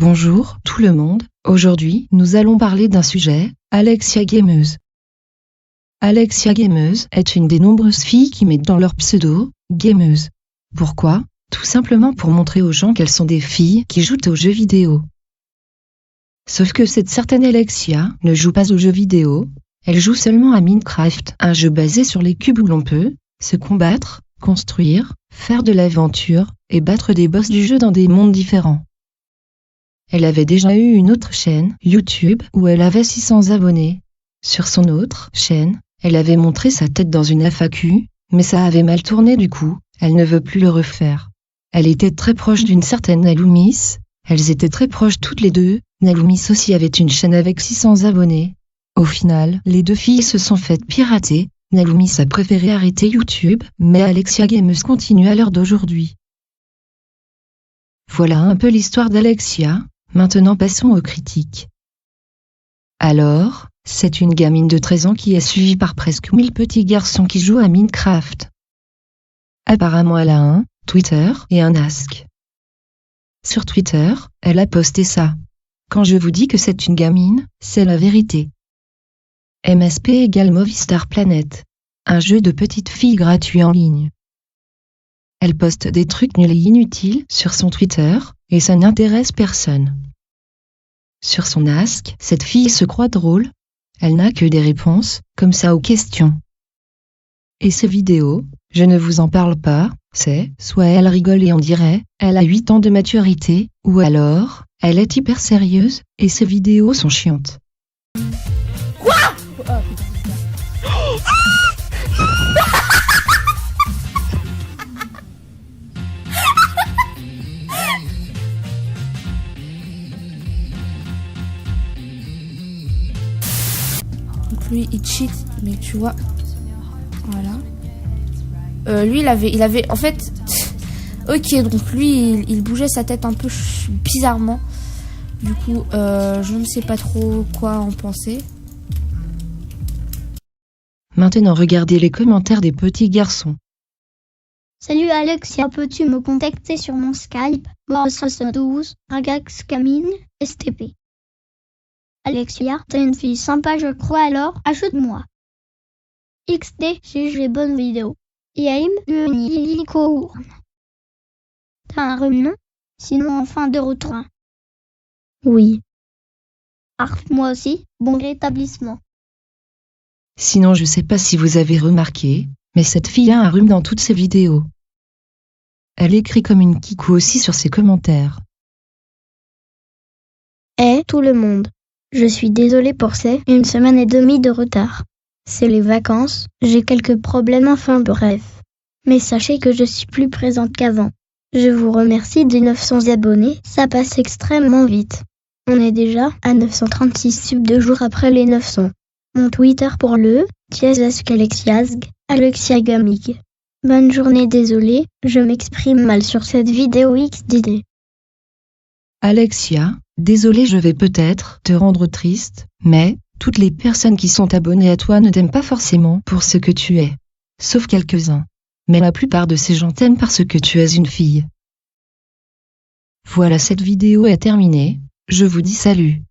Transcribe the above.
Bonjour tout le monde, aujourd'hui nous allons parler d'un sujet, Alexia Gameuse. Alexia Gameuse est une des nombreuses filles qui mettent dans leur pseudo, Gameuse. Pourquoi? Tout simplement pour montrer aux gens qu'elles sont des filles qui jouent aux jeux vidéo. Sauf que cette certaine Alexia ne joue pas aux jeux vidéo, elle joue seulement à Minecraft, un jeu basé sur les cubes où l'on peut se combattre, construire, faire de l'aventure et battre des boss du jeu dans des mondes différents. Elle avait déjà eu une autre chaîne, YouTube, où elle avait 600 abonnés. Sur son autre chaîne, elle avait montré sa tête dans une FAQ, mais ça avait mal tourné du coup, elle ne veut plus le refaire. Elle était très proche d'une certaine Naloumis, elles étaient très proches toutes les deux, Naloumis aussi avait une chaîne avec 600 abonnés. Au final, les deux filles se sont faites pirater, Naloumis a préféré arrêter YouTube, mais Alexia Gameuse continue à l'heure d'aujourd'hui. Voilà un peu l'histoire d'Alexia. Maintenant passons aux critiques. Alors, c'est une gamine de 13 ans qui est suivie par presque 1000 petits garçons qui jouent à Minecraft. Apparemment elle a un Twitter et un Ask. Sur Twitter, elle a posté ça. Quand je vous dis que c'est une gamine, c'est la vérité. MSP égale Movistar Planet. Un jeu de petite fille gratuit en ligne. Elle poste des trucs nuls et inutiles sur son Twitter, et ça n'intéresse personne. Sur son Ask, cette fille se croit drôle. Elle n'a que des réponses, comme ça aux questions. Et ces vidéos, je ne vous en parle pas, c'est, soit elle rigole et on dirait, elle a 8 ans de maturité, ou alors, elle est hyper sérieuse, et ses vidéos sont chiantes. Quoi? Lui il cheat, mais tu vois, voilà. Lui il avait en fait, ok, donc lui il bougeait sa tête un peu bizarrement. Du coup, je ne sais pas trop quoi en penser. Maintenant regardez les commentaires des petits garçons. Salut Alexia, peux-tu me contacter sur mon Skype, Boss72, Ragax Camille, STP. Alexia, t'es une fille sympa je crois alors, ajoute-moi. XD, GG bonne vidéo. Yaim, Unicourne. T'as un rhume non? Sinon en fin de retour. Oui. Arf, moi aussi, bon rétablissement. Sinon je sais pas si vous avez remarqué, mais cette fille a un rhume dans toutes ses vidéos. Elle écrit comme une kikou aussi sur ses commentaires. Tout le monde. Je suis désolée pour ces 1 semaine et demie de retard. C'est les vacances, j'ai quelques problèmes enfin bref. Mais sachez que je suis plus présente qu'avant. Je vous remercie des 900 abonnés, ça passe extrêmement vite. On est déjà à 936 subs 2 jours après les 900. Mon Twitter pour le Alexia Gamig. Bonne journée, désolée, je m'exprime mal sur cette vidéo XDD. Alexia, désolé, je vais peut-être te rendre triste, mais toutes les personnes qui sont abonnées à toi ne t'aiment pas forcément pour ce que tu es. Sauf quelques-uns. Mais la plupart de ces gens t'aiment parce que tu es une fille. Voilà, cette vidéo est terminée, je vous dis salut.